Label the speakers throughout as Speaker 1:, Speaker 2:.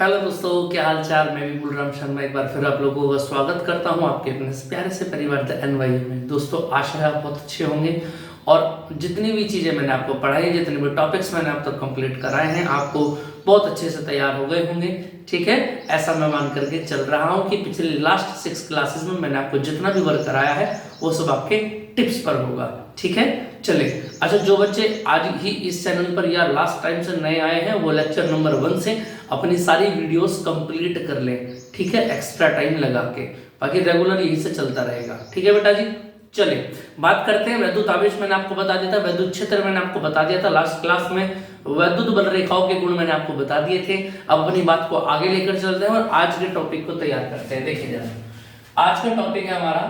Speaker 1: Hello दोस्तों, क्या हाल चाल। मैं भी बुलराम शर्मा एक बार फिर आप लोगों का स्वागत करता हूं आपके अपने इस प्यारे से परिवार द एनवाई में। दोस्तों, आशा है आप बहुत अच्छे होंगे और जितनी भी चीज़ें मैंने आपको पढ़ाई, जितने भी टॉपिक्स मैंने आप तक कंप्लीट कराए हैं, आपको बहुत अच्छे से तैयार हो गए होंगे। ठीक है, ऐसा मैं मान करके चल रहा हूं कि पिछले लास्ट 6 क्लासेस में मैंने आपको जितना भी वर्क कराया है वो सब आपके टिप्स पर होगा। ठीक है, चले। अच्छा, जो बच्चे आज ही इस चैनल पर या लास्ट टाइम से नए आए हैं वो लेक्चर नंबर 1 से अपनी सारी वीडियोस कंप्लीट कर लें। ठीक है, एक्स्ट्रा टाइम लगा के, बाकी रेगुलर यही से चलता रहेगा। ठीक है बेटा जी, चले बात करते हैं वैद्युत आवेश। मैंने आपको बता दिया था, वैद्युत क्षेत्र मैंने आपको बता दिया था लास्ट क्लास में, वैद्युत बल रेखाओं के गुण मैंने आपको बता दिए थे। अब अपनी बात को आगे लेकर चलते हैं और आज के टॉपिक को तैयार करते हैं। देखिए जरा, आज का टॉपिक है हमारा,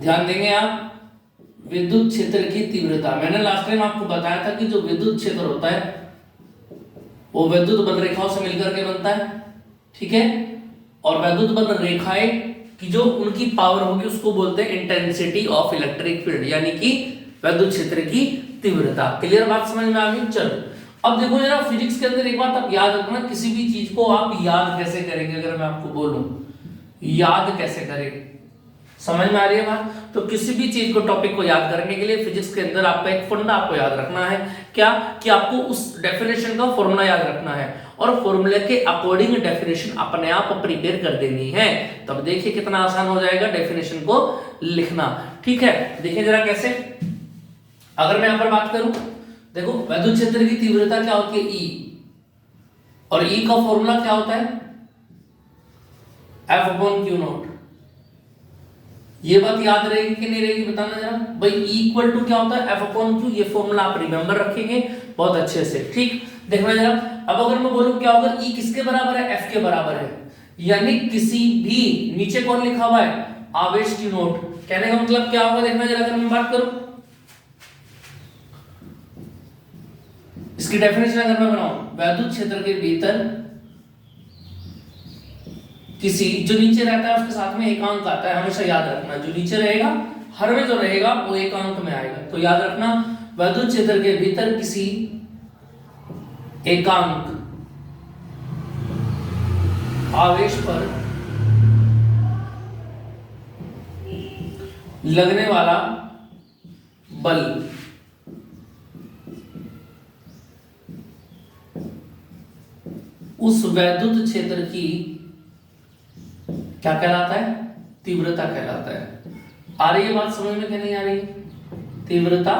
Speaker 1: ध्यान देंगे आप, विद्युत क्षेत्र की तीव्रता। मैंने लास्ट टाइम आपको बताया था कि जो विद्युत क्षेत्र होता है वो वैद्युत बल रेखाओं से मिलकर के बनता है। ठीक है, और वैद्युत बल रेखाएं की जो उनकी पावर होगी उसको बोलते हैं इंटेंसिटी ऑफ इलेक्ट्रिक फील्ड, यानी कि वैद्युत क्षेत्र की तीव्रता। क्लियर बात समझ में आ गई। चलो अब देखो जरा, फिजिक्स के अंदर एक बात आप याद रखना, किसी भी चीज को आप याद कैसे करेंगे। अगर मैं आपको बोलूं याद कैसे करें, समझ में आ रही है बात। तो किसी भी चीज को, टॉपिक को याद करने के लिए फिजिक्स के अंदर आपका एक फंडा आपको याद रखना है। क्या कि आपको उस डेफिनेशन का फॉर्मूला याद रखना है और फॉर्मूले के अकॉर्डिंग डेफिनेशन अपने आप प्रिपेयर कर देनी है। तब देखिए कितना आसान हो जाएगा डेफिनेशन को लिखना। ठीक है, देखिए जरा कैसे। अगर मैं यहां पर बात करूं, देखो वैद्युत क्षेत्र की तीव्रता क्या होती है, ई, और ई का फॉर्मूला क्या होता है, एफ अपॉन क्यू नॉट। ये बात याद रहेगी कि नहीं रहेगी, बताना जरा भाई। E इक्वल टू क्या होता है, एफ अपॉन क्यू। ये फॉर्मूला आप रिमेंबर रखेंगे बहुत अच्छे से। ठीक, देखना जरा। अब अगर मैं बोलूं क्या होगा, E किसके बराबर है, F के बराबर है, यानी किसी भी, नीचे कौन लिखा हुआ है, आवेश की नोट। कहने का मतलब क्या होगा, देखना जरा। अगर मैं बात करूं इसकी डेफिनेशन अगर मैं बनाऊं, वैद्युत क्षेत्र के भीतर किसी, जो नीचे रहता है उसके साथ में एकांक आता है, हमेशा याद रखना। जो नीचे रहेगा हर में जो रहेगा वो एकांक में आएगा। तो याद रखना, वैद्युत क्षेत्र के भीतर किसी एकांक आवेश पर लगने वाला बल उस वैद्युत क्षेत्र की क्या कहलाता है, तीव्रता कहलाता है। आ रही है बात समझ में कि नहीं आ रही, तीव्रता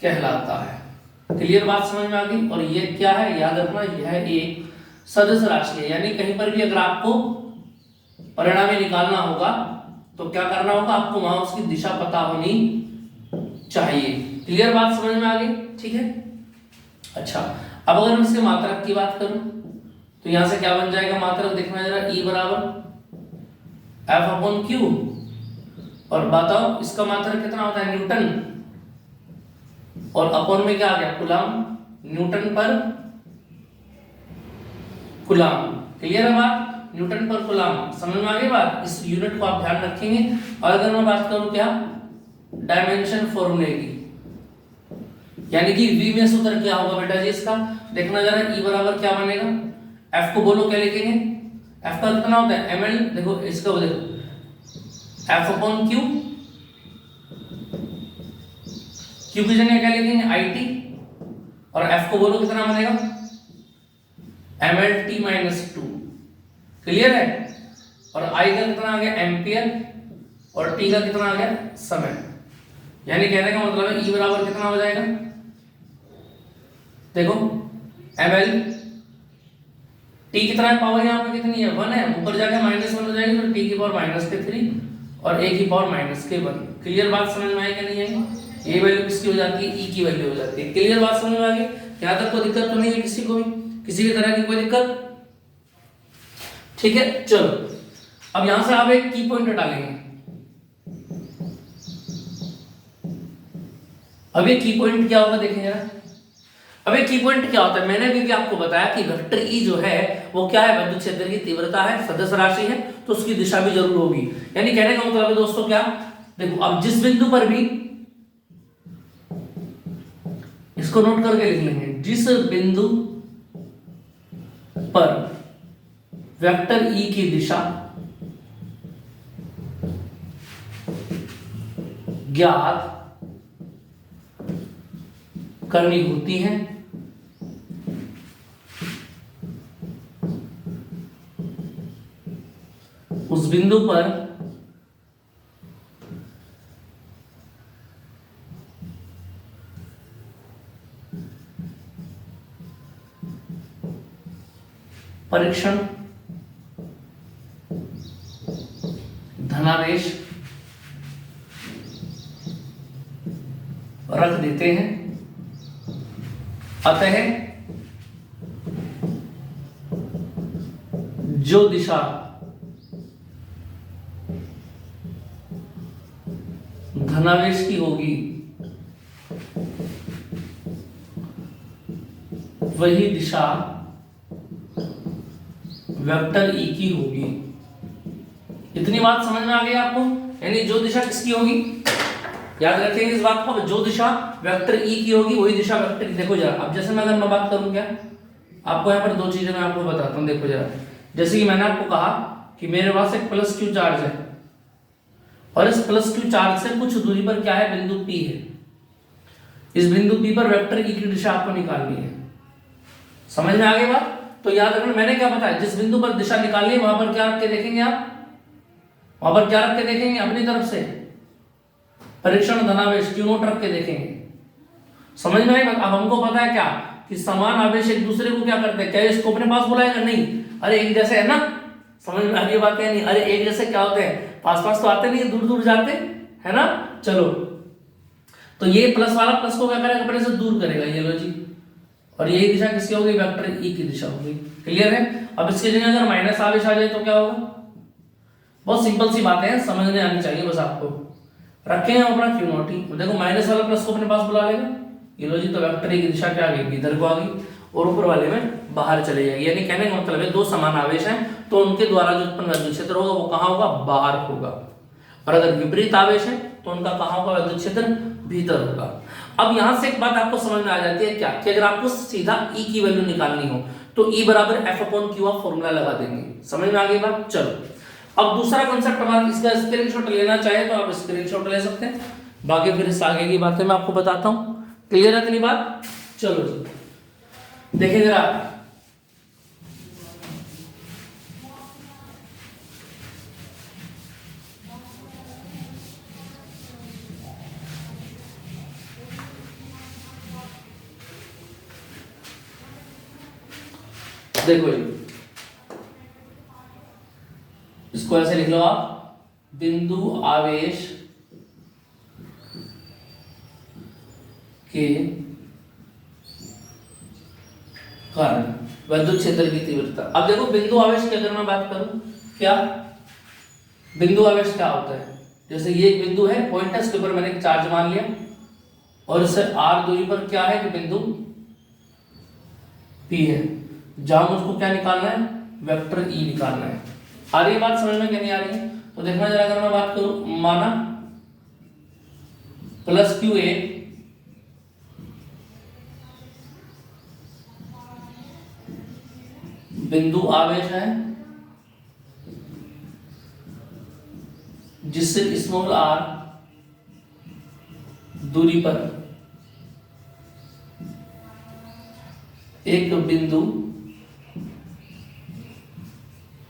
Speaker 1: कहलाता है। क्लियर बात समझ में आ गई। और ये क्या है, याद रखना, यह एक सदिश राशि है, यानी कहीं पर भी अगर आपको परिणाम निकालना होगा तो क्या करना होगा, आपको वहां उसकी दिशा पता होनी चाहिए। क्लियर बात समझ में आ गई। ठीक है, अच्छा अब अगर मैं इसके मात्रक की बात करूं तो यहां से क्या बन जाएगा मात्रक, देखना जरा, E बराबर एफ अपॉन क्यू, और बताओ इसका मात्रक कितना होता है, न्यूटन, और अपॉन में क्या आ गया, कूलम, न्यूटन पर कूलम। क्लियर है बात, न्यूटन पर कूलम। समझ में आ गई बात, इस यूनिट को आप ध्यान रखेंगे। और अगर मैं बात करूं क्या, डायमेंशन फॉर्मूले की, यानी कि V में सूत्र क्या होगा बेटा जी इसका, देखना जरा। E बराबर क्या बनेगा, F को बोलो क्या लिखेंगे, F का कितना होता है, ml। देखो इसका वो देखो, F अपॉन Q, Q की जगह क्या लिखेंगे, IT, और F को बोलो कितना बनेगा, mlt माइनस 2। क्लियर है, और I का कितना आ गया, एम्पियर, और T का कितना आ गया, समय। यानी कहने का मतलब है E बराबर कितना हो जाएगा, देखो ml, T कितना है, पावर यहाँ पे कितनी है, 1 है, ऊपर जाके -1 हो जाएगी, तो T की पावर -3 और A की पावर -1। क्लियर बात समझ में आई कि नहीं आई। ये वैल्यू किसकी हो जाती है, E की वैल्यू हो जाती है। क्लियर बात समझ में आ गई। यहाँ तक कोई दिक्कत तो नहीं है किसी को भी, किसी भी तरह की कोई दिक्कत। ठीक है, चलो अब यहां से आप एक की पॉइंट डालेंगे। अब ये की पॉइंट क्या होगा, देखें जरा। अब एक की पॉइंट क्या होता है, मैंने भी आपको बताया कि वेक्टर ई जो है वो क्या है, वैद्युत क्षेत्र की तीव्रता है, सदिश राशि है, तो उसकी दिशा भी जरूर होगी। यानी कहने का मतलब है दोस्तों क्या, देखो अब जिस बिंदु पर भी इसको नोट करके लिख लेंगे। जिस बिंदु पर वेक्टर ई की दिशा ज्ञात करनी होती है, उस बिंदु पर परीक्षण धनावेश रख देते हैं। अतः जो दिशा धनावेश की होगी वही दिशा वेक्टर ई की होगी। इतनी बात समझ में आ गई आपको? यानी जो दिशा किसकी होगी, याद रखेंगे इस बात को, जो दिशा वेक्टर ई की होगी वही दिशा वेक्टर। देखो जरा, अब जैसे मैं अगर मैं बात करूं, क्या आपको यहाँ पर दो चीजें मैं आपको बताता हूँ। देखो जरा, जैसे कि मैंने आपको कहा कि मेरे पास एक प्लस क्यू चार्ज है और इस प्लस क्यू चार्ज से कुछ दूरी पर क्या है, बिंदु पी है। इस बिंदु पी पर वेक्टर ई की दिशा आपको निकालनी है। समझ में आ गई बात? तो याद रखना मैंने क्या बताया, जिस बिंदु पर दिशा निकालनी है वहां पर क्या रख के देखेंगे आप, वहां पर क्या रख के देखेंगे, अपनी तरफ से परीक्षण धनावेश क्यू नोट रख के देखेंगे। समझ में आई बात? अब हमको पता है क्या कि समान आवेश एक दूसरे को क्या करते हैं, क्या इसको अपने पास बुलाएगा? नहीं। अरे एक जैसे है ना, समझ में आ गई बात है नहीं? अरे एक जैसे क्या होते हैं, पास पास तो आते नहीं, दूर दूर जाते है ना। चलो, तो ये प्लस वाला प्लस को क्या करेगा, अपने से दूर करेगा, ये लो जी। और यही दिशा किसकी होगी, वेक्टर ई की दिशा होगी। क्लियर है? अब इसके जगह अगर माइनस आवेश आ जाए तो क्या होगा? बहुत सिंपल सी बातें हैं, समझने आनी चाहिए बस आपको। रखेंगे हम अपना क्यू नॉट ही, देखो माइनस वाला प्लस को अपने पास बुला लेगा, ये लो जी। तो वेक्टर ई की दिशा क्या आ गई, इधर को आ गई, और ऊपर वाले में बाहर चले जाएगी। यानी कहने का मतलब है दो समान आवेश हैं तो उनके द्वारा जो उत्पन्न विद्युत क्षेत्र होगा वो कहाँ होगा, बाहर होगा। और अगर विपरीत आवेश है तो उनका कहाँ होगा, विद्युत क्षेत्र भीतर होगा। अब यहां से एक बात आपको समझ में आ जाती है क्या, कि अगर आपको सीधा ई की वैल्यू निकालनी हो तो ई बराबर एफ अपॉन क्यू आप फॉर्मूला लगा देंगे। समझ में आ गई बात? चलो, अब दूसरा कॉन्सेप्ट हमारा, इसका स्क्रीनशॉट लेना चाहे तो आप स्क्रीनशॉट ले सकते हैं, बाकी फिर इस आगे की बातें मैं आपको बताता हूं। क्लियर है इतनी बात? चलो जी, देखिए जरा, देखो जी, इसको ऐसे लिख लो आप, बिंदु आवेश के कारण विद्युत क्षेत्र की तीव्रता। अब देखो बिंदु आवेश की अगर मैं बात करूं, क्या बिंदु आवेश क्या होता है, जैसे ये एक बिंदु है, पॉइंट है, इसके ऊपर मैंने एक चार्ज मान लिया और इससे r दूरी पर क्या है कि बिंदु P है, जहां मुझको क्या निकालना है, वेक्टर E निकालना है। आ रही है बात समझ में, क्या नहीं आ रही है? तो देखना जरा, अगर मैं बात करूं, माना प्लस क्यू ए बिंदु आवेश है जिससे स्मॉल r दूरी पर एक बिंदु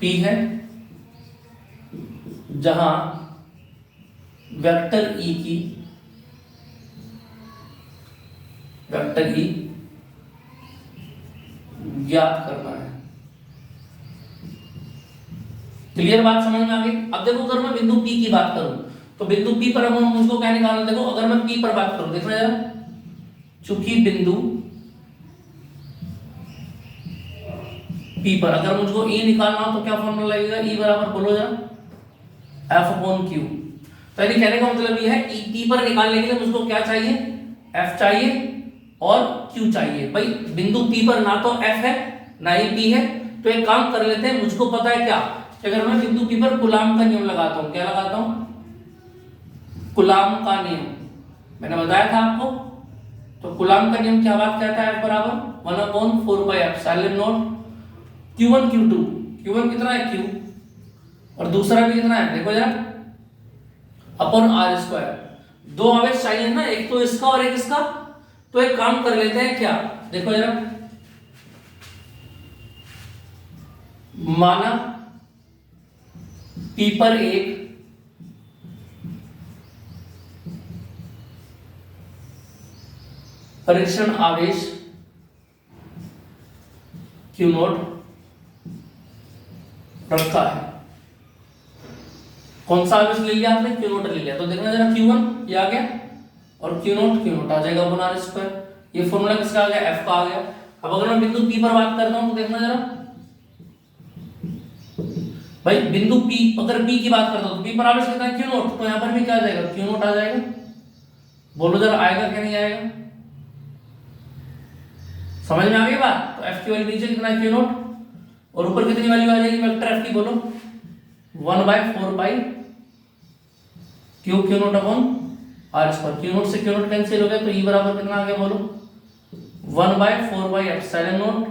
Speaker 1: P है जहां वेक्टर E ज्ञात करना है। क्लियर बात समझ में आ गई? अब देखो, अगर मैं बिंदु P की बात करूं तो बिंदु P पर अब मुझको क्या निकालना है, देखो अगर मैं P पर बात करूं, देखना जरा, चूंकि बिंदु P पर अगर मुझको E निकालना हो तो क्या फॉर्मूला लगेगा, E बराबर बोलो जरा, F अपॉन Q। तो यानी कहने का मतलब ये है कि P पर निकालने के लिए मुझको क्या चाहिए, F चाहिए और Q चाहिए। भाई बिंदु P पर ना तो F है ना ही P है, तो एक काम कर लेते हैं, मुझको पता है क्या, अगर मैं बिंदु P पर कूलाम का नियम लगाता हूं, क्या लगाता हूं, कूलाम का नियम, मैंने बताया था आपको। तो कूलाम का नियम क्या बात कहता है, F बराबर 1/4 Q1 Q2, Q1 कितना है Q, और दूसरा भी कितना है देखो जरा अपॉन आर स्क्वायर। दो आवेश चाहिए ना, एक तो इसका और एक इसका, तो एक काम कर लेते हैं क्या, देखो जरा, माना P पर एक परीक्षण आवेश Q0 रखा है। कौन सा आवेश ले लिया आपने, Q0 ले लिया, तो देखना जरा Q1 ये आ गया और Q0 आ जाएगा अपॉन आर स्क्वायर। ये फॉर्मूला किसका आ गया, F का आ गया। अब अगर मैं बिंदु P पर बात करता हूं तो देखना जरा भाई, बिंदु P अगर P की बात करता हूं तो P पर आवेश कितना है Q0, तो यहां पर भी क्या आ जाएगा Q0 आ जाएगा। बोलो जरा आएगा क्या नहीं आएगा, समझ में आ गई बात। तो F की वैल्यू नीचे कितना है Q0 और ऊपर कितनी वैल्यू आ जाएगी वेक्टर F की, बोलो 1/4 Q0 upon R square. Q0 से Q0 कैंसिल हो गया तो E बराबर कितना आ गया, बोलो 1/4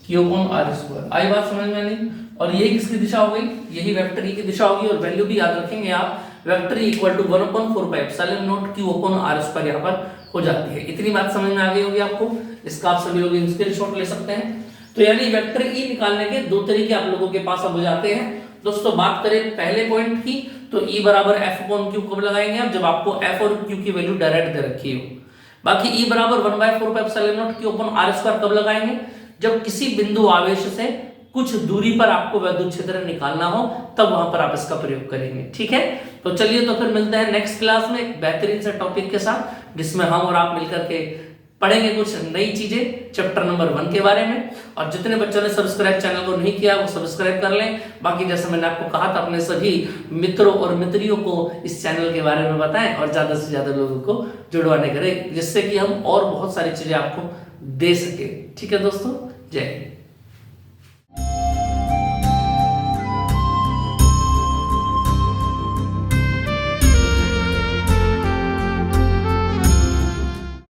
Speaker 1: Q अपॉन आर स्क्वायर। आई बात समझ में नहीं। और ये किसकी दिशा हो गई, यही वेक्टर E की दिशा होगी, और वैल्यू भी याद रखेंगे आप, vector E equal to 1/4 Q upon R square यहाँ पर हो जाती है। इतनी बात समझ में आ गई होगी आपको, इसका आप सभी लोग स्क्रीनशॉट ले सकते हैं। तो यानी वेक्टर E निकालने के दो तरीके आप लोगों के पास अब हो जाते हैं। दोस्तों बात करें पहले पॉइंट की, तो E बराबर F अपॉन Q कब लगाएंगे आप, जब आपको F और Q की वैल्यू डायरेक्ट दे रखी हो। बाकी E बराबर 1/4 Q अपॉन आर स्क्वायर कब लगाएंगे, जब किसी बिंदु आवेश से कुछ दूरी पर आपको विद्युत क्षेत्र निकालना हो, तब वहां पर आप इसका प्रयोग करेंगे। ठीक है, तो चलिए तो फिर मिलते हैं नेक्स्ट क्लास में एक बेहतरीन से टॉपिक के साथ, जिसमें हम और आप मिलकर के पढ़ेंगे कुछ नई चीजें चैप्टर नंबर 1 के बारे में। और जितने बच्चों ने सब्सक्राइब चैनल को नहीं किया वो सब्सक्राइब कर लें। बाकी जैसे मैंने आपको कहा था, अपने सभी मित्रों और मित्रियों को इस चैनल के बारे में बताएं और ज्यादा से ज्यादा लोगों को जुड़वाने करें, जिससे कि हम और बहुत सारी चीजें आपको दे सके। ठीक है दोस्तों, जय हिंद।